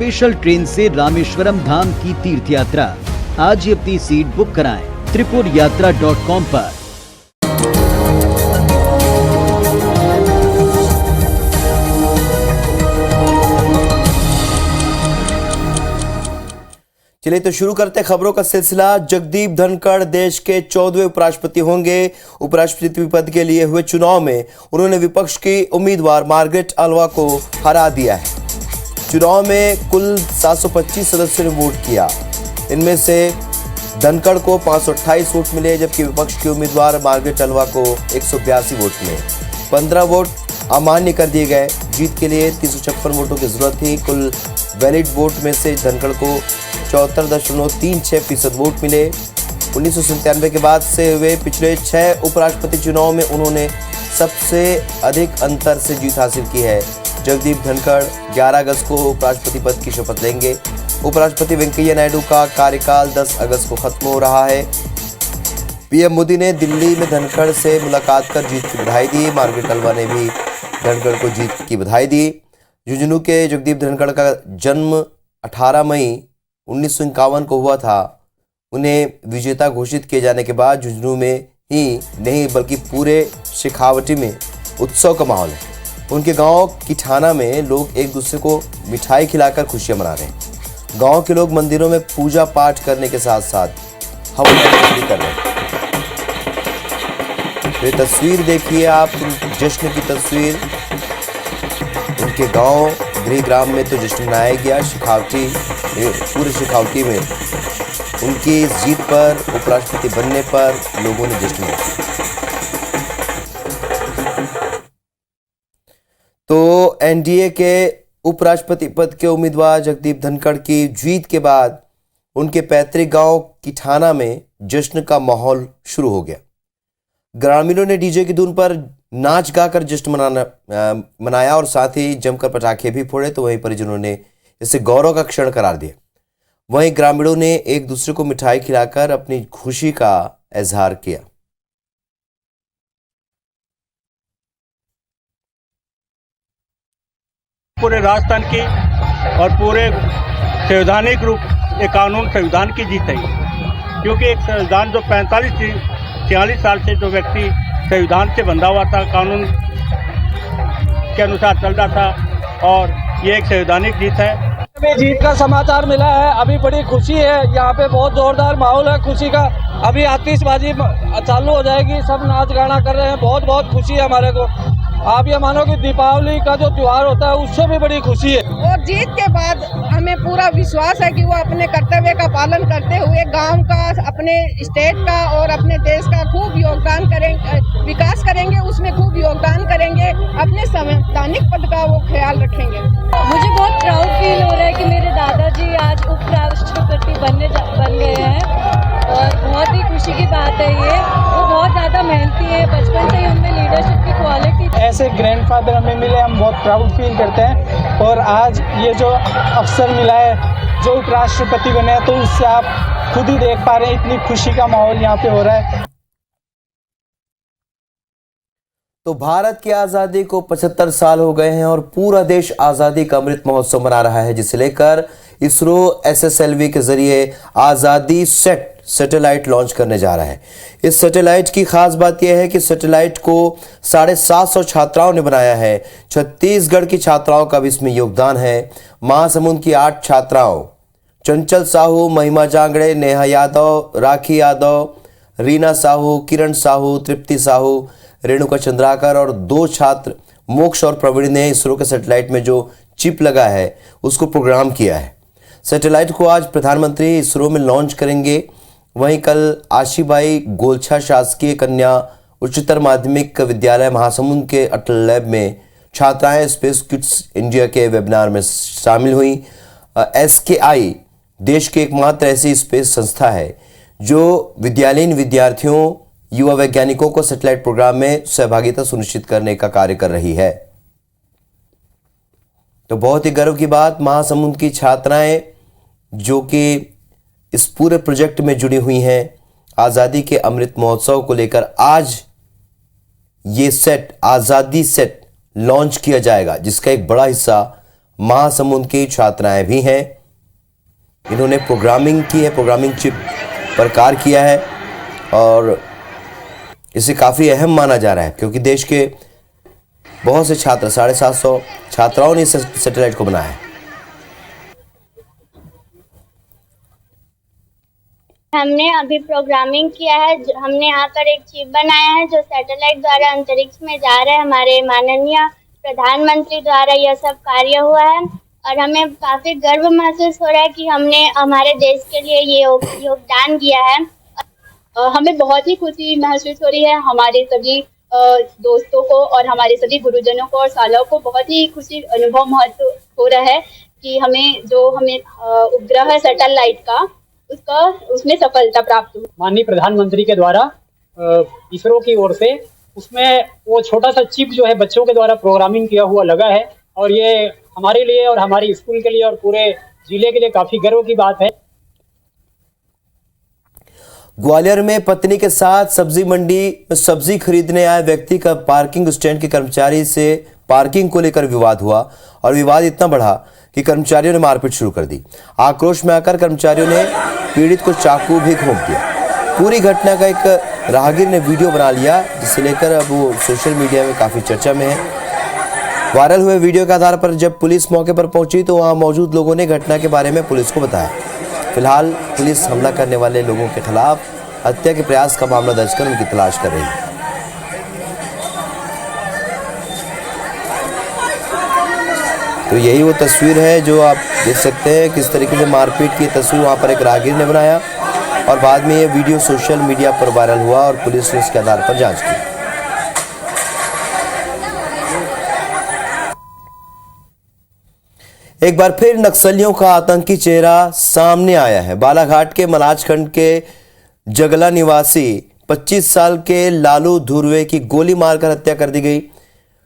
Special train से रामेश्वरम धाम की तीर्थ यात्रा। आज ही अपनी सीट बुक कराएं tripurayatra.com पर। चलिए तो शुरू करते हैं खबरों का सिलसिला। जगदीप धनखड़ देश के 14वें उपराष्ट्रपति होंगे। उपराष्ट्रपति पद के लिए हुए चुनाव में उन्होंने विपक्ष की उम्मीदवार मार्गरेट अल्वा को हरा दिया है। चुनाव में कुल 725 सदस्यों ने वोट किया। इनमें से धनखड़ को 528 वोट मिले, जबकि विपक्ष की उम्मीदवार मार्गरेट अल्वा को 182 वोट मिले। 15 वोट अमान्य कर दिए गए। जीत के लिए 356 वोटों की जरूरत थी। कुल वैलिड वोट में से धनखड़ को 74.36% वोट मिले। 1997 के बाद से हुए पिछले 6 उपराष्ट्रपति चुनाव में उन्होंने सबसे अधिक अंतर से जीत हासिल की है। जगदीप धनखड़ 11 अगस्त को उपराष्ट्रपति पद की शपथ लेंगे। उपराष्ट्रपति वेंकैया नायडू का कार्यकाल 10 अगस्त को खत्म हो रहा है। पीएम मोदी ने दिल्ली में धनखड़ से मुलाकात कर जीत की बधाई दी। मार्गरेट अल्वा ने भी धनखड़ को जीत की बधाई दी। झुंझुनू के जगदीप धनखड़ का जन्म 18 मई 1951 को हुआ था। उन्हें विजेता घोषित किए जाने के बाद झुंझुनू में ही नहीं बल्कि पूरे शेखावटी में उत्सव का माहौल है। उनके गांव किठाना में लोग एक दूसरे को मिठाई खिलाकर खुशियां मना रहे हैं। गांव के लोग मंदिरों में पूजा पाठ करने के साथ साथ हवन भी कर रहे हैं। ये तस्वीर देखिए आप, जश्न की तस्वीर। उनके गांव गृहग्राम में तो जश्न मनाया गया। शेखावटी, पूरे शेखावटी में उनकी इस जीत पर, उपराष्ट्रपति बनने पर लोगों ने जश्न मनाया। तो एनडीए के उपराष्ट्रपति पद के उम्मीदवार जगदीप धनखड़ की जीत के बाद उनके पैतृक गांव किठाना में जश्न का माहौल शुरू हो गया। ग्रामीणों ने डीजे की धुन पर नाच गाकर जश्न मनाया और साथ ही जमकर पटाखे भी फोड़े। तो वहीं परिजनों ने इसे गौरव का क्षण करार दिया। वहीं ग्रामीणों ने एक दूसरे को मिठाई खिलाकर अपनी खुशी का इजहार किया। पूरे राजस्थान की और पूरे संवैधानिक रूप एक कानून संविधान की जीत है, क्योंकि एक संविधान जो 45-46 साल से जो व्यक्ति संविधान से बंधा हुआ था, कानून के अनुसार चल रहा था, और ये एक संवैधानिक जीत है। अभी जीत का समाचार मिला है, अभी बड़ी खुशी है। यहाँ पे बहुत जोरदार माहौल है खुशी का। अभी आतिशबाजी चालू हो जाएगी, सब नाच गाना कर रहे हैं। बहुत बहुत खुशी है हमारे को। आप ये मानो कि दीपावली का जो त्योहार होता है उससे भी बड़ी खुशी है। और जीत के बाद हमें पूरा विश्वास है कि वो अपने कर्तव्य का पालन करते हुए गांव का, अपने स्टेट का और अपने देश का खूब योगदान करेंगे, विकास करेंगे, उसमें खूब योगदान करेंगे। अपने संवैधानिक पद का वो ख्याल रखेंगे। मुझे बहुत प्राउड फील हो रहा है कि मेरे दादाजी आज उपराष्ट्रपति बन गए हैं और बहुत ही खुशी की बात है। ये वो बहुत ज़्यादा मेहनती है, बचपन से ही उनमें लीडरशिप की क्वालिटी। ऐसे ग्रैंडफादर हमें मिले, हम बहुत प्राउड फील करते हैं। और आज ये जो अवसर मिला है, जो उपराष्ट्रपति बने हैं, तो उससे आप खुद ही देख पा रहे हैं इतनी खुशी का माहौल यहाँ पे हो रहा है। तो भारत की आज़ादी को 75 साल हो गए हैं और पूरा देश आज़ादी का अमृत महोत्सव मना रहा है, जिसे लेकर इसरो SSLV के जरिए आज़ादी सेट सैटेलाइट लॉन्च करने जा रहा है। इस सैटेलाइट की खास बात यह है कि सैटेलाइट को 750 छात्राओं ने बनाया है। छत्तीसगढ़ की छात्राओं का भी इसमें योगदान है। महासमुंद की 8 छात्राओं, चंचल साहू, महिमा जांगड़े, नेहा यादव, राखी यादव, रीना साहू, किरण साहू, तृप्ति साहू, रेणुका चंद्राकर और 2 छात्र मोक्ष और प्रवीण ने इसरो के सैटेलाइट में जो चिप लगा है उसको प्रोग्राम किया है। सैटेलाइट को आज प्रधानमंत्री इसरो में लॉन्च करेंगे। वहीं कल आशीबाई गोलछा शासकीय कन्या उच्चतर माध्यमिक विद्यालय महासमुंद के अटल लैब में छात्राएं स्पेस किड्स इंडिया के वेबिनार में शामिल हुई। SKI देश की एकमात्र ऐसी स्पेस संस्था है जो विद्यालयीन विद्यार्थियों, युवा वैज्ञानिकों को सैटेलाइट प्रोग्राम में सहभागिता सुनिश्चित करने का कार्य कर रही है। तो बहुत ही गर्व की बात, महासमुंद की छात्राएं जो कि इस पूरे प्रोजेक्ट में जुड़ी हुई हैं, आज़ादी के अमृत महोत्सव को लेकर आज ये सेट, आज़ादी सेट लॉन्च किया जाएगा, जिसका एक बड़ा हिस्सा महासमुंद की छात्राएं भी हैं। इन्होंने प्रोग्रामिंग की है, प्रोग्रामिंग चिप पर कार्य किया है और इसे काफ़ी अहम माना जा रहा है क्योंकि देश के बहुत से छात्र 750 छात्राओं ने इस सैटेलाइट को बनाया है। हमने अभी प्रोग्रामिंग किया है। हमने यहाँ पर एक चिप बनाया है जो सैटेलाइट द्वारा अंतरिक्ष में जा रहा है। हमारे माननीय प्रधानमंत्री द्वारा यह सब कार्य हुआ है और हमें काफ़ी गर्व महसूस हो रहा है कि हमने हमारे देश के लिए ये योगदान दिया है। हमें बहुत ही खुशी महसूस हो रही है। हमारे सभी दोस्तों को और हमारे सभी गुरुजनों को और सालों को बहुत ही खुशी अनुभव महसूस हो रहा है कि हमें उपग्रह सैटेलाइट का उसमें सफलता प्राप्त हुई। माननीय प्रधानमंत्री के द्वारा इसरो की ओर से उसमें वो छोटा सा चिप जो है बच्चों के द्वारा प्रोग्रामिंग किया हुआ लगा है और ये हमारे लिए और हमारे स्कूल के लिए और पूरे जिले के लिए काफी गर्व की बात है। ग्वालियर में पत्नी के साथ सब्जी मंडी में सब्जी खरीदने आए व्यक्ति का पार्किंग स्टैंड के कर्मचारी से पार्किंग को लेकर विवाद हुआ और विवाद इतना बढ़ा कि कर्मचारियों ने मारपीट शुरू कर दी। आक्रोश में आकर कर्मचारियों ने पीड़ित को चाकू भी घोंप दिया। पूरी घटना का एक राहगीर ने वीडियो बना लिया जिसे लेकर अब वो सोशल मीडिया में काफी चर्चा में है। वायरल हुए वीडियो के आधार पर जब पुलिस मौके पर पहुंची तो वहां मौजूद लोगों ने घटना के बारे में पुलिस को बताया। फिलहाल पुलिस हमला करने वाले लोगों के खिलाफ हत्या के प्रयास का मामला दर्ज कर उनकी तलाश कर रही है। तो यही वो तस्वीर है जो आप देख सकते हैं किस तरीके से मारपीट की तस्वीर वहां पर एक राहगीर ने बनाया और बाद में ये वीडियो सोशल मीडिया पर वायरल हुआ और पुलिस ने इसके आधार पर जांच की। एक बार फिर नक्सलियों का आतंकी चेहरा सामने आया है। बालाघाट के मलाजखंड के जगला निवासी 25 साल के लालू धुर्वे की गोली मारकर हत्या कर दी गई।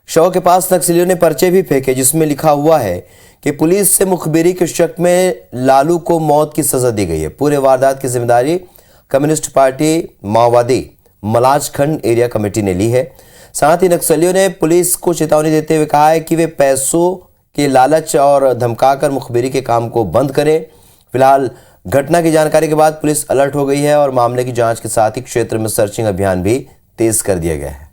शव के पास नक्सलियों ने पर्चे भी फेंके जिसमें लिखा हुआ है कि पुलिस से मुखबिरी के शक में लालू को मौत की सजा दी गई है। पूरे वारदात की जिम्मेदारी कम्युनिस्ट पार्टी माओवादी मलाजखंड एरिया कमेटी ने ली है। साथ ही नक्सलियों ने पुलिस को चेतावनी देते हुए कहा है कि वे पैसों के लालच और धमकाकर मुखबिरी के काम को बंद करें। फिलहाल घटना की जानकारी के बाद पुलिस अलर्ट हो गई है और मामले की जांच के साथ ही क्षेत्र में सर्चिंग अभियान भी तेज कर दिया गया है।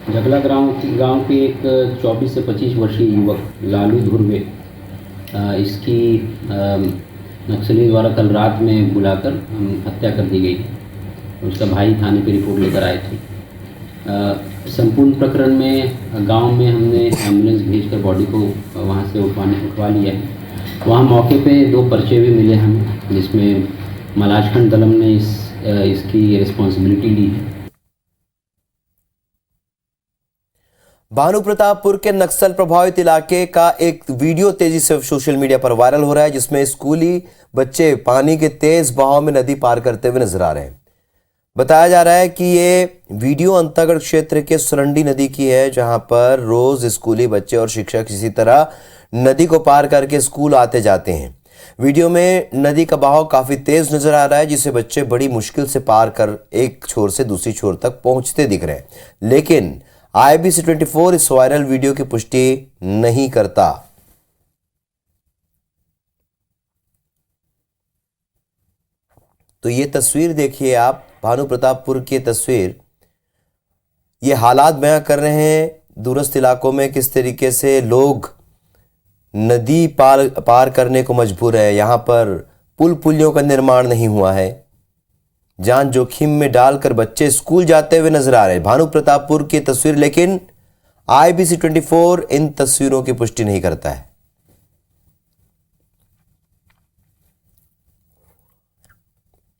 जगला गांव के एक 24 से 25 वर्षीय युवक लालू धुर्वे इसकी नक्सली द्वारा कल रात में बुलाकर हत्या कर दी गई। उसका भाई थाने पे रिपोर्ट लेकर आए थे। संपूर्ण प्रकरण में गांव में हमने एम्बुलेंस भेजकर बॉडी को वहां से उठवा लिया है। वहाँ मौके पे 2 पर्चे भी मिले हमें जिसमें मलाजखंड दलम ने इसकी रिस्पॉन्सिबिलिटी ली है। भानु प्रतापपुर के नक्सल प्रभावित इलाके का एक वीडियो तेजी से सोशल मीडिया पर वायरल हो रहा है जिसमें स्कूली बच्चे पानी के तेज बहाव में नदी पार करते हुए नजर आ रहे हैं। बताया जा रहा है कि ये वीडियो अंतागढ़ क्षेत्र के सुरंडी नदी की है जहां पर रोज स्कूली बच्चे और शिक्षक इसी तरह नदी को पार करके स्कूल आते जाते हैं। वीडियो में नदी का बहाव काफी तेज नजर आ रहा है जिसे बच्चे बड़ी मुश्किल से पार कर एक छोर से दूसरी छोर तक पहुंचते दिख रहे हैं, लेकिन IBC 24 इस वायरल वीडियो की पुष्टि नहीं करता। तो ये तस्वीर देखिए आप, भानु प्रतापपुर की तस्वीर, ये हालात बयां कर रहे हैं दूरस्थ इलाकों में किस तरीके से लोग नदी पार करने को मजबूर है। यहां पर पुलियों का निर्माण नहीं हुआ है। जान जोखिम में डालकर बच्चे स्कूल जाते हुए नजर आ रहे हैं। भानु प्रतापपुर की तस्वीर, लेकिन IBC 24 इन तस्वीरों की पुष्टि नहीं करता है।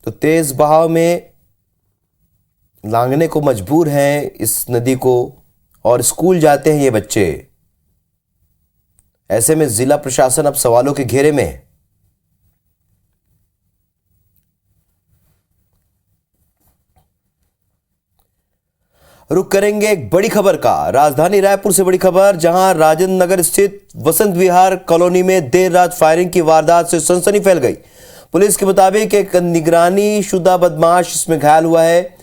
तो तेज बहाव में लांघने को मजबूर हैं इस नदी को और स्कूल जाते हैं ये बच्चे। ऐसे में जिला प्रशासन अब सवालों के घेरे में है। रुक करेंगे एक बड़ी खबर का। राजधानी रायपुर से बड़ी खबर, जहां राजेंद्र नगर स्थित वसंत विहार कॉलोनी में देर रात फायरिंग की वारदात से सनसनी फैल गई। पुलिस के मुताबिक एक निगरानी शुदा बदमाश इसमें घायल हुआ है।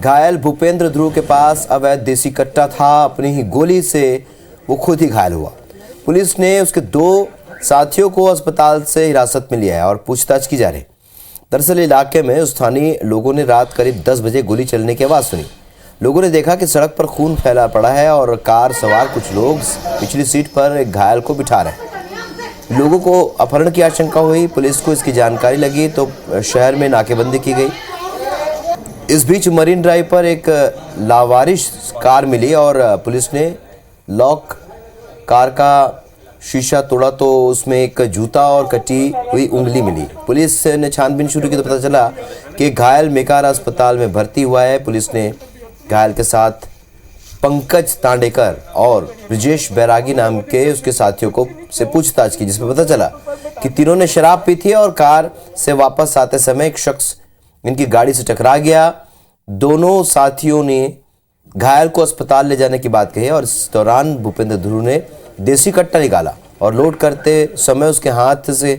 घायल भूपेंद्र ध्रुव के पास अवैध देसी कट्टा था। अपनी ही गोली से वो खुद ही घायल हुआ। पुलिस ने उसके 2 साथियों को अस्पताल से हिरासत में लिया है और पूछताछ की जा रही है। दरअसल इलाके में स्थानीय लोगों ने रात करीब 10 बजे गोली चलने की आवाज़ सुनी। लोगों ने देखा कि सड़क पर खून फैला पड़ा है और कार सवार कुछ लोग पिछली सीट पर एक घायल को बिठा रहे हैं। लोगों को अपहरण की आशंका हुई। पुलिस को इसकी जानकारी लगी तो शहर में नाकेबंदी की गई। इस बीच मरीन ड्राइव पर एक लावारिश कार मिली और पुलिस ने लॉक कार का शीशा तोड़ा तो उसमें एक जूता और कटी हुई उंगली मिली। पुलिस ने छानबीन शुरू की तो पता चला कि घायल मेकार अस्पताल में भर्ती हुआ है। पुलिस ने घायल के साथ पंकज तांडेकर और ब्रिजेश बैरागी नाम के उसके साथियों को से पूछताछ की, जिसमें पता चला कि तीनों ने शराब पी थी और कार से वापस आते समय एक शख्स इनकी गाड़ी से टकरा गया। दोनों साथियों ने घायल को अस्पताल ले जाने की बात कही और इस दौरान भूपेंद्र ध्रुव ने देसी कट्टा निकाला और लोड करते समय उसके हाथ से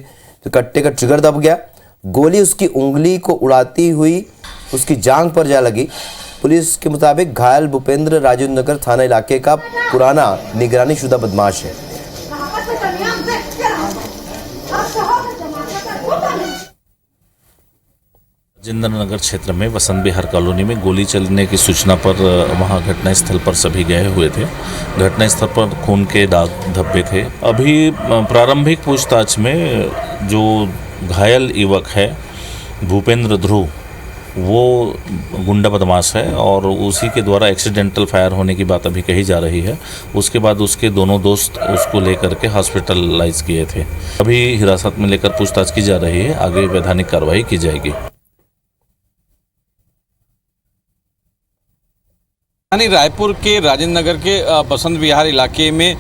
कट्टे का ट्रिगर दब गया। गोली उसकी उंगली को उड़ाती हुई उसकी जांघ पर जा लगी। पुलिस के मुताबिक घायल भूपेंद्र राजेंद्र नगर थाना इलाके का पुराना निगरानी शुदा बदमाश है। राजेंद्र नगर क्षेत्र में वसंत विहार कॉलोनी में गोली चलने की सूचना पर वहां घटनास्थल पर सभी गए हुए थे। घटनास्थल पर खून के दाग धब्बे थे। अभी प्रारंभिक पूछताछ में जो घायल युवक है भूपेंद्र ध्रुव, वो गुंडा बदमाश है और उसी के द्वारा एक्सीडेंटल फायर होने की बात अभी कही जा रही है। उसके बाद उसके दोनों दोस्त उसको लेकर के हॉस्पिटलाइज किए थे। अभी हिरासत में लेकर पूछताछ की जा रही है। आगे वैधानिक कार्रवाई की जाएगी। रायपुर के राजेंद्र नगर के बसंत विहार इलाके में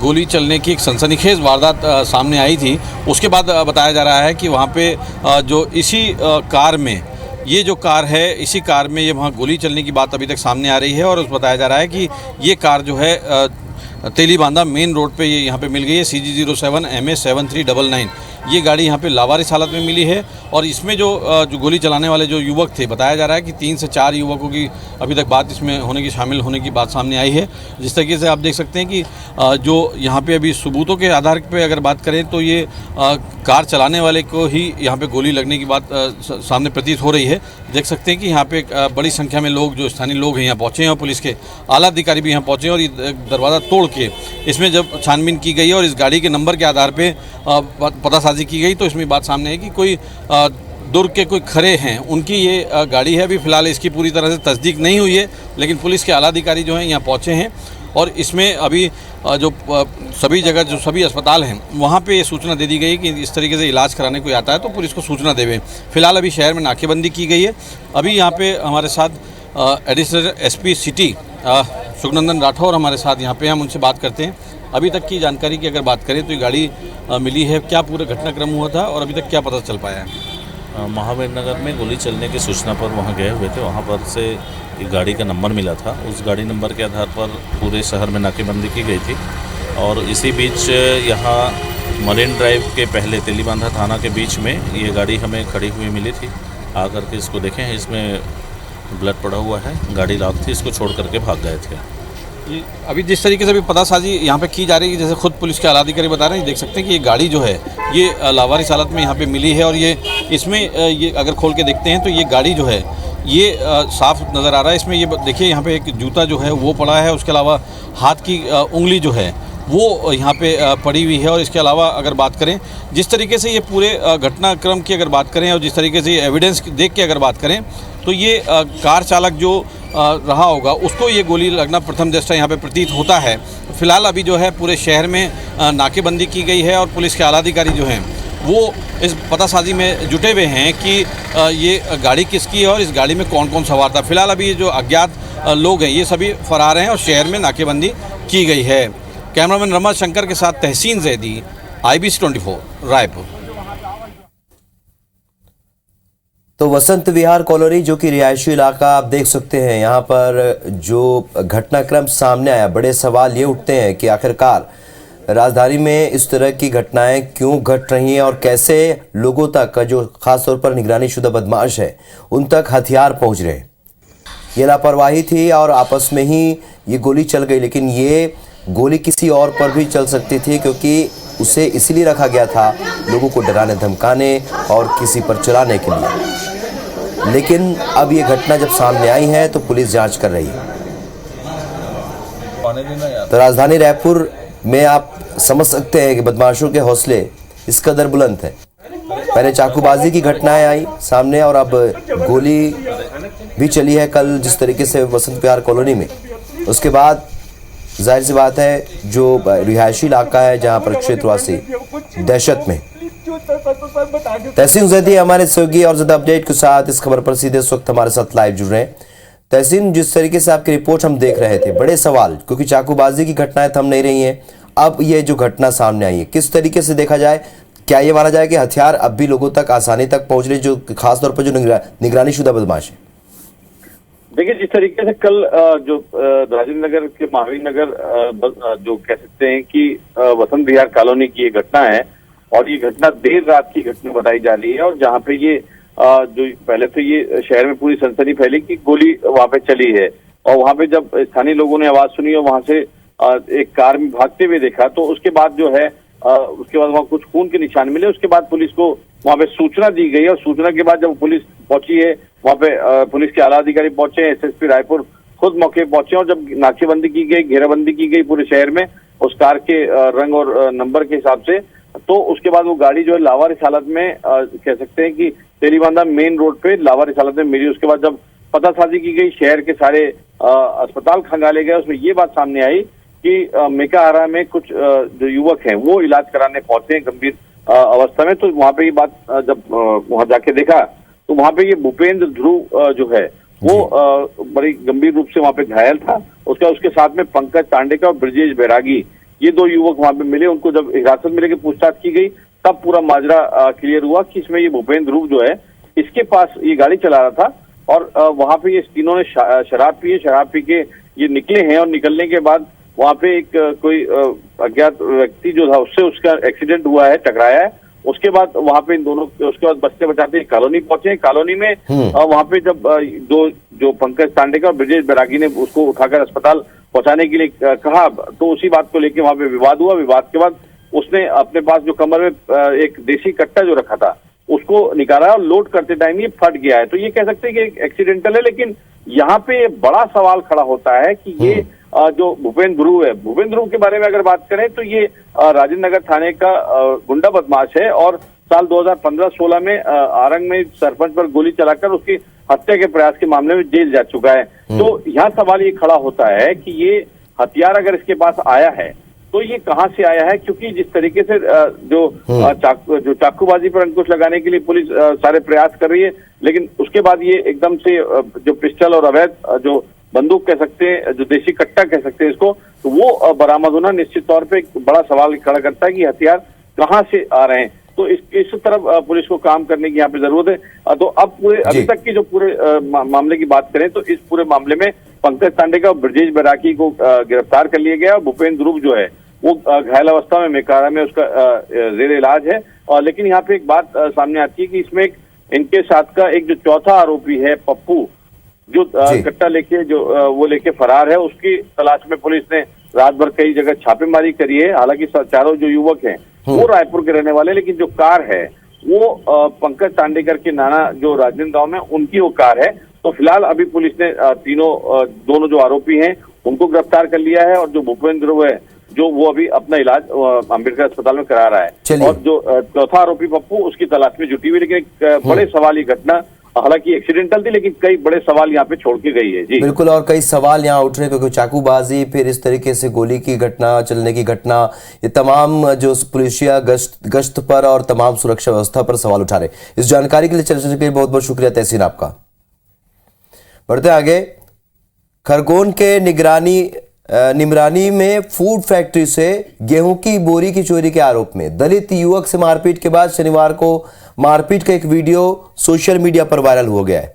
गोली चलने की एक सनसनीखेज वारदात सामने आई थी। उसके बाद बताया जा रहा है कि वहाँ पे जो इसी कार में ये जो कार है, इसी कार में ये वहाँ गोली चलने की बात अभी तक सामने आ रही है। और बताया जा रहा है कि ये कार जो है तेलीबांधा मेन रोड पे ये यहाँ पे मिल गई है। CG07 MA 7399 ये गाड़ी यहाँ पे लावारिस हालत में मिली है। और इसमें जो गोली चलाने वाले जो युवक थे, बताया जा रहा है कि 3 से 4 युवकों की अभी तक बात इसमें होने की शामिल होने की बात सामने आई है। जिस तरीके से आप देख सकते हैं कि जो यहाँ पे अभी सबूतों के आधार पे अगर बात करें तो ये कार चलाने वाले को ही यहाँ पे गोली लगने की बात सामने प्रतीत हो रही है। देख सकते हैं कि यहाँ पे बड़ी संख्या में लोग, जो स्थानीय लोग हैं, यहाँ पहुँचे हैं और पुलिस के आला अधिकारी भी यहाँ पहुँचे हैं। और ये दरवाज़ा तोड़ के इसमें जब छानबीन की गई और इस गाड़ी के नंबर के आधार पे पतासाजी की गई तो इसमें बात सामने है कि कोई दुर्ग के कोई खरे हैं, उनकी ये गाड़ी है। अभी फिलहाल इसकी पूरी तरह से तस्दीक नहीं हुई है, लेकिन पुलिस के आला अधिकारी जो हैं यहाँ पहुँचे हैं। और इसमें अभी जो सभी जगह जो सभी अस्पताल हैं वहाँ पे ये सूचना दे दी गई कि इस तरीके से इलाज कराने कोई आता है तो पुलिस को सूचना देवे। फिलहाल अभी शहर में नाकेबंदी की गई है। अभी यहाँ पे हमारे साथ additional SP city Sukhnandan Rathore हमारे साथ यहाँ पे, हम उनसे बात करते हैं। अभी तक की जानकारी की अगर बात करें तो ये गाड़ी मिली है, क्या पूरा घटनाक्रम हुआ था और अभी तक क्या पता चल पाया है? महावीर नगर में गोली चलने की सूचना पर वहां गए हुए थे। वहां पर से एक गाड़ी का नंबर मिला था। उस गाड़ी नंबर के आधार पर पूरे शहर में नाकेबंदी की गई थी। और इसी बीच यहाँ मरीन ड्राइव के पहले तेलीबांधा थाना के बीच में ये गाड़ी हमें खड़ी हुई मिली थी। आकर के इसको देखें, इसमें ब्लड पड़ा हुआ है, गाड़ी लॉक थी, इसको छोड़ करके भाग गए थे। अभी जिस तरीके से अभी पतासाजी यहाँ पे की जा रही है, जैसे खुद पुलिस के आलाधिकारी बता रहे हैं, देख सकते हैं कि ये गाड़ी जो है ये लावारिस हालत में यहाँ पे मिली है। और ये इसमें ये अगर खोल के देखते हैं तो ये गाड़ी जो है ये साफ नज़र आ रहा है। इसमें ये देखिए यहाँ पे एक जूता जो है वो पड़ा है, उसके अलावा हाथ की उंगली जो है वो यहाँ पे पड़ी हुई है। और इसके अलावा अगर बात करें जिस तरीके से ये पूरे घटनाक्रम की अगर बात करें और जिस तरीके से ये एविडेंस देख के अगर बात करें तो ये कार चालक जो रहा होगा उसको ये गोली लगना प्रथम दृष्टया यहाँ पे प्रतीत होता है। फिलहाल अभी जो है पूरे शहर में नाकेबंदी की गई है और पुलिस के आलाधिकारी जो हैं वो इस पतासाजी में जुटे हुए हैं कि ये गाड़ी किसकी है और इस गाड़ी में कौन कौन सवार था। फिलहाल अभी ये जो अज्ञात लोग हैं ये सभी फरार हैं और शहर में नाकेबंदी की गई है। कैमरामैन रमा शंकर के साथ तहसीन जैदी, IBC 24 रायपुर। तो वसंत विहार कॉलोनी जो कि रिहायशी इलाका आप देख सकते हैं, यहाँ पर जो घटनाक्रम सामने आया, बड़े सवाल ये उठते हैं कि आखिरकार राजधानी में इस तरह की घटनाएं क्यों घट रही हैं और कैसे लोगों तक, जो खासतौर पर निगरानी शुदा बदमाश है, उन तक हथियार पहुंच रहे हैं। ये लापरवाही थी और आपस में ही ये गोली चल गई, लेकिन ये गोली किसी और पर भी चल सकती थी, क्योंकि उसे इसीलिए रखा गया था लोगों को डराने धमकाने और किसी पर चलाने के लिए। लेकिन अब ये घटना जब सामने आई है तो पुलिस जांच कर रही है। तो राजधानी रायपुर में आप समझ सकते हैं कि बदमाशों के हौसले इस कदर बुलंद हैं। पहले चाकूबाजी की घटनाएं आई सामने और अब गोली भी चली है कल जिस तरीके से वसंत विहार कॉलोनी में। उसके बाद जाहिर सी बात है जो रिहायशी इलाका है जहां पर क्षेत्रवासी दहशत में। तहसीन जैदी हमारे सहयोगी और ज्यादा अपडेट के साथ इस खबर पर सीधे इस वक्त हमारे साथ लाइव जुड़ रहे हैं। तहसीन, जिस तरीके से आपकी रिपोर्ट हम देख रहे थे, बड़े सवाल, क्योंकि चाकूबाजी की घटनाएं थम नहीं रही हैं। अब ये जो घटना सामने आई है, किस तरीके से देखा जाए, क्या ये माना जाए कि हथियार अब भी लोगों तक आसानी तक पहुंच रहे, जो खासतौर पर जो निगरानी शुदा बदमाश है? देखिए, जिस तरीके से कल जो राजेंद्र नगर के महावीर नगर जो कह सकते हैं कि वसंत विहार कॉलोनी की ये घटना है, और ये घटना देर रात की घटना बताई जा रही है, और जहाँ पे ये जो पहले तो ये शहर में पूरी सनसनी फैली कि गोली वहां पे चली है, और वहां पे जब स्थानीय लोगों ने आवाज सुनी और वहां से एक कार में भागते हुए देखा, तो उसके बाद जो है उसके बाद वहाँ कुछ खून के निशान मिले। उसके बाद पुलिस को वहां पे सूचना दी गई, और सूचना के बाद जब पुलिस पहुंची है वहां पे पुलिस के आला अधिकारी पहुंचे, एसएसपी रायपुर खुद मौके पहुंचे, और जब नाकेबंदी की गई, घेराबंदी की गई पूरे शहर में उस कार के रंग और नंबर के हिसाब से, तो उसके बाद वो गाड़ी जो है लावारिस हालत में कह सकते हैं कि तेलीबांधा मेन रोड पे लावारिस हालत में मिली। उसके बाद जब पतासाजी की गई, शहर के सारे अस्पताल खंगाले गए, उसमें ये बात सामने आई कि मेकाहारा में कुछ जो युवक हैं वो इलाज कराने पहुंचे हैं गंभीर अवस्था में। तो वहां पे ये बात जब वहां जाके देखा तो वहां पे ये भूपेंद्र ध्रुव जो है वो बड़ी गंभीर रूप से वहां पे घायल था। उसके साथ में पंकज तांडेकर और ब्रजेश बैरागी, ये दो युवक वहां पे मिले। उनको जब हिरासत में लेकर पूछताछ की गई तब पूरा माजरा क्लियर हुआ कि इसमें ये भूपेंद्र ध्रुव जो है, इसके पास ये गाड़ी चला रहा था, और वहां पे ये तीनों ने शराब पी है। शराब पी के ये निकले हैं, और निकलने के बाद वहां पे एक कोई अज्ञात व्यक्ति जो था उससे उसका एक्सीडेंट हुआ है, टकराया है। उसके बाद वहां पे इन दोनों, उसके बाद बचते बचाते कॉलोनी पहुंचे। कॉलोनी में वहां पे जब जो पंकज तांडेकर और ब्रजेश बैरागी ने उसको उठाकर अस्पताल पहुंचाने के लिए कहा, तो उसी बात को लेकर वहां पे विवाद हुआ। विवाद के बाद उसने अपने पास जो कमर में एक देसी कट्टा जो रखा था उसको निकाला, और लोड करते टाइम ये फट गया है। तो ये कह सकते हैं कि एक्सीडेंटल है, लेकिन यहाँ पे बड़ा सवाल खड़ा होता है कि ये जो भूपेंद्र ध्रुव है, भूपेंद्र ध्रुव के बारे में अगर बात करें तो ये राजेंद्र नगर थाने का गुंडा बदमाश है, और साल 2015-16 में आरंग में सरपंच पर गोली चलाकर उसकी हत्या के प्रयास के मामले में जेल जा चुका है। तो यहाँ सवाल ये खड़ा होता है कि ये हथियार अगर इसके पास आया है तो ये कहाँ से आया है, क्योंकि जिस तरीके से जो चाकूबाजी पर अंकुश लगाने के लिए पुलिस सारे प्रयास कर रही है, लेकिन उसके बाद ये एकदम से जो पिस्टल और अवैध जो बंदूक कह सकते हैं, जो देसी कट्टा कह सकते हैं इसको, तो वो बरामद होना निश्चित तौर पे एक बड़ा सवाल खड़ा करता है कि हथियार कहाँ से आ रहे हैं। तो इस तरफ पुलिस को काम करने की यहाँ पे जरूरत है। तो अब पूरे अभी तक की जो पूरे मामले की बात करें तो इस पूरे मामले में पंकज तांडेकर और ब्रजेश बैरागी को गिरफ्तार कर लिया गया। भूपेंद्र ध्रुव जो है वो घायल अवस्था में मेकाहारा में उसका जेर इलाज है। और लेकिन यहाँ पे एक बात सामने आती है कि इसमें इनके साथ का एक जो चौथा आरोपी है पप्पू, जो कट्टा लेके जो वो लेके फरार है, उसकी तलाश में पुलिस ने रात भर कई जगह छापेमारी करी है। हालांकि चारों जो युवक हैं वो रायपुर के रहने वाले, लेकिन जो कार है वो पंकज तांडेकर के नाना जो राजेंद्र गांव में उनकी वो कार है। तो फिलहाल अभी पुलिस ने दोनों जो आरोपी हैं उनको गिरफ्तार कर लिया है, और जो भूपेंद्र ध्रुव है जो वो अभी अपना इलाज अम्बेडकर अस्पताल में करा रहा है, और जो चौथा आरोपी पप्पू उसकी तलाश में जुटी हुई। लेकिन बड़े सवाल ये घटना हालांकि एक्सीडेंटल थी, लेकिन कई बड़े सवाल यहाँ पे छोड़ के गई है। जी बिल्कुल, और कई सवाल यहाँ उठ रहे हैं, क्योंकि चाकूबाजी, फिर इस तरीके से गोली की घटना, चलने की घटना, ये तमाम जो पुलिसिया गश्त पर और तमाम सुरक्षा व्यवस्था पर सवाल उठा रहे। इस जानकारी के लिए चर्चा के लिए बहुत बहुत शुक्रिया तहसीन आपका। बढ़ते आगे, खरगोन के निमरानी में फूड फैक्ट्री से गेहूं की बोरी की चोरी के आरोप में दलित युवक से मारपीट के बाद शनिवार को मारपीट का एक वीडियो सोशल मीडिया पर वायरल हो गया है।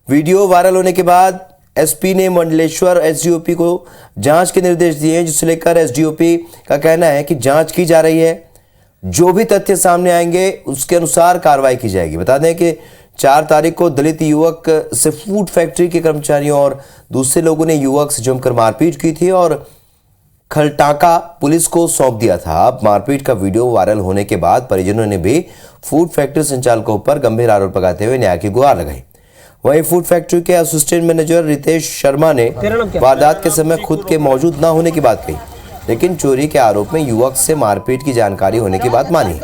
वीडियो वायरल होने के बाद एसपी ने मंडलेश्वर एसडीओपी को जांच के निर्देश दिए हैं, जिसे लेकर एसडीओपी का कहना है कि जांच की जा रही है, जो भी तथ्य सामने आएंगे उसके अनुसार कार्रवाई की जाएगी। बता दें कि 4 तारीख को दलित युवक से फूड फैक्ट्री के कर्मचारियों और दूसरे लोगों ने युवक से जमकर मारपीट की थी, और खलटाका पुलिस को सौंप दिया था। अब मारपीट का वीडियो वायरल होने के बाद परिजनों ने भी फूड फैक्ट्री संचालकों पर गंभीर आरोप लगाते हुए न्याय की गुहार लगाई। वहीं फूड फैक्ट्री के असिस्टेंट मैनेजर रितेश शर्मा ने वारदात के समय खुद के मौजूद न होने की बात कही, लेकिन चोरी के आरोप में युवक से मारपीट की जानकारी होने की बात मानी।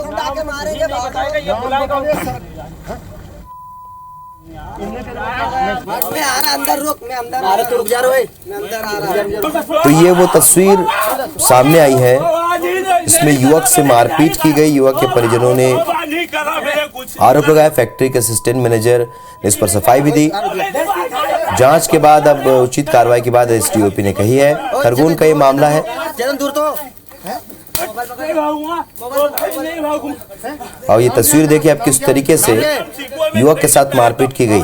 तो ये वो तस्वीर सामने आई है, इसमें युवक से मारपीट की गई। युवक के परिजनों ने आरोप लगाया। फैक्ट्री के असिस्टेंट मैनेजर ने इस पर सफाई भी दी। जांच के बाद अब उचित कार्रवाई के बाद एसडीओपी ने कही है। खरगोन का ये मामला है और ये तस्वीर देखिए अब किस तरीके से युवक के साथ मारपीट की गई।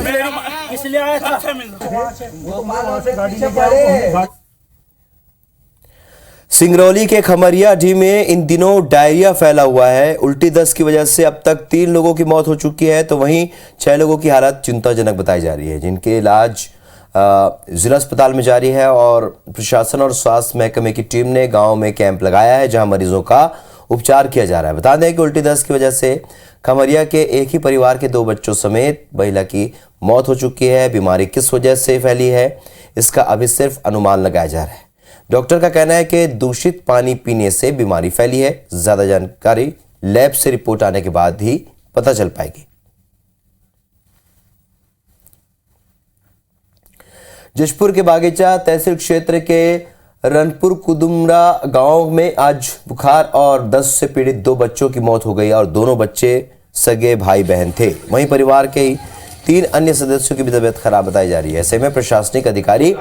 सिंगरौली के खमरियाडीह में इन दिनों डायरिया फैला हुआ है। उल्टी दस्त की वजह से अब तक 3 लोगों की मौत हो चुकी है, तो वहीं 6 लोगों की हालत चिंताजनक बताई जा रही है, जिनके इलाज जिला अस्पताल में जारी है। और प्रशासन और स्वास्थ्य महकमे की टीम ने गांव में कैंप लगाया है, जहां मरीजों का उपचार किया जा रहा है। बता दें कि उल्टी दस्त की वजह से खमरिया के एक ही परिवार के 2 बच्चों समेत महिला की मौत हो चुकी है। बीमारी किस वजह से फैली है, इसका अभी सिर्फ अनुमान लगाया जा रहा है। डॉक्टर का कहना है कि दूषित पानी पीने से बीमारी फैली है। ज्यादा जानकारी लैब से रिपोर्ट आने के बाद ही पता चल पाएगी। जशपुर के बागीचा तहसील क्षेत्र के रनपुर कुदुमरा गांव में आज बुखार और दस्त से पीड़ित 2 बच्चों की मौत हो गई और दोनों बच्चे सगे भाई बहन थे। वहीं परिवार के 3 अन्य सदस्यों की भी तबीयत खराब बताई जा रही है। ऐसे में प्रशासनिक अधिकारी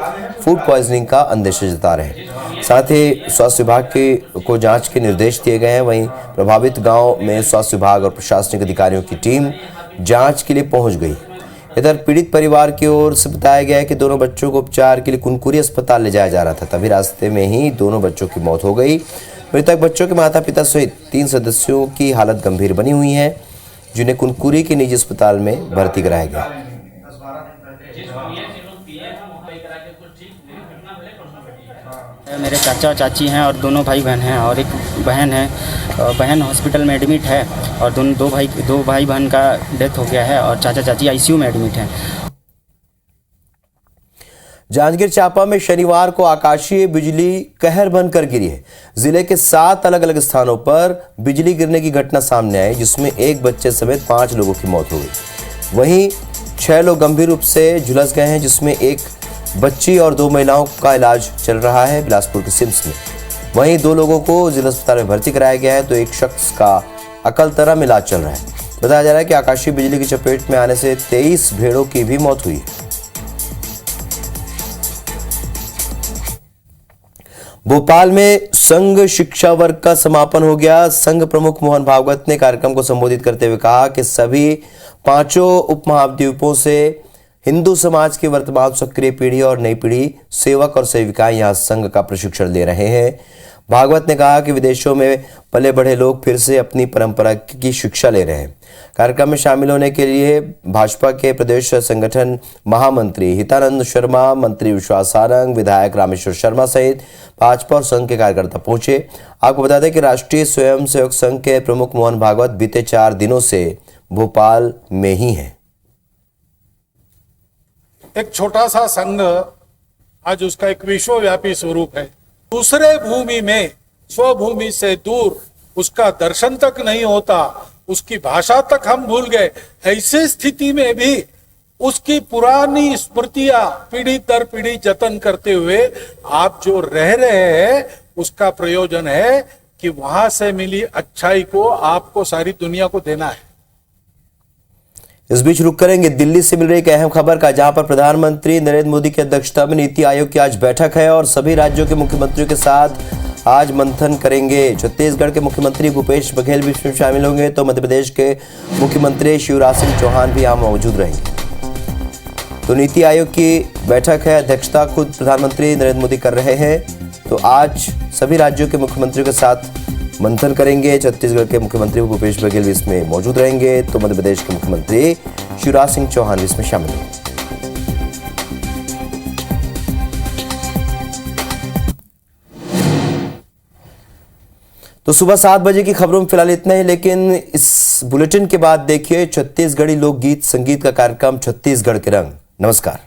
फूड पॉइजनिंग का अंदेशा जता रहे हैं। साथ ही स्वास्थ्य विभाग को जांच के निर्देश दिए गए हैं। वहीं प्रभावित गांव में स्वास्थ्य विभाग और प्रशासनिक अधिकारियों की टीम जांच के लिए पहुंच गई। इधर पीड़ित परिवार की ओर से बताया गया है कि दोनों बच्चों को उपचार के लिए कुनकुरी अस्पताल ले जाया जा रहा था, तभी रास्ते में ही दोनों बच्चों की मौत हो गई। मृतक बच्चों के माता पिता सहित 3 सदस्यों की हालत गंभीर बनी हुई है, जिन्हें कुनकुरी के निजी अस्पताल में भर्ती कराया गया। मेरे चाचा और चाची हैं और दोनों भाई बहन हैं और एक बहन है। बहन हॉस्पिटल में एडमिट है और दो भाई बहन का डेथ हो गया है और चाचा चाची आईसीयू में एडमिट हैं। जांजगीर चांपा में शनिवार को आकाशीय बिजली कहर बनकर गिरी है। जिले के 7 अलग अलग स्थानों पर बिजली गिरने की घटना सामने आई, जिसमें एक बच्चे समेत 5 लोगों की मौत हो गई। वहीं 6 लोग गंभीर रूप से झुलस गए हैं, जिसमें एक बच्ची और 2 महिलाओं का इलाज चल रहा है बिलासपुर के सिम्स में। वहीं 2 लोगों को जिला अस्पताल में भर्ती कराया गया है, तो एक शख्स का अकलतरा में इलाज चल रहा है। बताया जा रहा है कि आकाशीय बिजली की चपेट में आने से 23 भेड़ों की भी मौत हुई। भोपाल में संघ शिक्षा वर्ग का समापन हो गया। संघ प्रमुख मोहन भागवत ने कार्यक्रम को संबोधित करते हुए कहा कि सभी 5 उपमहाद्वीपों से हिंदू समाज की वर्तमान सक्रिय पीढ़ी और नई पीढ़ी सेवक और सेविकाएं यहां संघ का प्रशिक्षण ले रहे हैं। भागवत ने कहा कि विदेशों में पले बढ़े लोग फिर से अपनी परंपरा की शिक्षा ले रहे हैं। कार्यक्रम में शामिल होने के लिए भाजपा के प्रदेश संगठन महामंत्री हितानंद शर्मा, मंत्री विश्वास सारंग, विधायक रामेश्वर शर्मा सहित भाजपा और संघ के कार्यकर्ता पहुंचे। आपको बता दें कि राष्ट्रीय स्वयंसेवक संघ के प्रमुख मोहन भागवत बीते 4 दिनों से भोपाल में ही हैं। एक छोटा सा संघ आज उसका एक विश्वव्यापी स्वरूप है। दूसरे भूमि में स्वभूमि से दूर उसका दर्शन तक नहीं होता, उसकी भाषा तक हम भूल गए। ऐसी स्थिति में भी उसकी पुरानी स्मृतियां पीढ़ी दर पीढ़ी जतन करते हुए आप जो रह रहे हैं, उसका प्रयोजन है कि वहां से मिली अच्छाई को आपको सारी दुनिया को देना है। इस बीच रुक करेंगे दिल्ली से मिल रही एक अहम खबर का, जहां पर प्रधानमंत्री नरेंद्र मोदी की अध्यक्षता में नीति आयोग की आज बैठक है और सभी राज्यों के मुख्यमंत्रियों के साथ आज मंथन करेंगे। छत्तीसगढ़ के मुख्यमंत्री भूपेश बघेल भी इसमें शामिल होंगे, तो मध्य प्रदेश के मुख्यमंत्री शिवराज सिंह चौहान भी यहां मौजूद रहेंगे। तो नीति आयोग की बैठक है, अध्यक्षता खुद प्रधानमंत्री नरेंद्र मोदी कर रहे हैं। तो आज सभी राज्यों के मुख्यमंत्रियों के साथ मंथन करेंगे। छत्तीसगढ़ के मुख्यमंत्री भूपेश बघेल भी इसमें मौजूद रहेंगे, तो मध्य प्रदेश के मुख्यमंत्री शिवराज सिंह चौहान भी इसमें शामिल होंगे। तो सुबह 7 बजे की खबरों में फिलहाल इतना ही, लेकिन इस बुलेटिन के बाद देखिए छत्तीसगढ़ी लोकगीत संगीत का कार्यक्रम छत्तीसगढ़ के रंग। नमस्कार।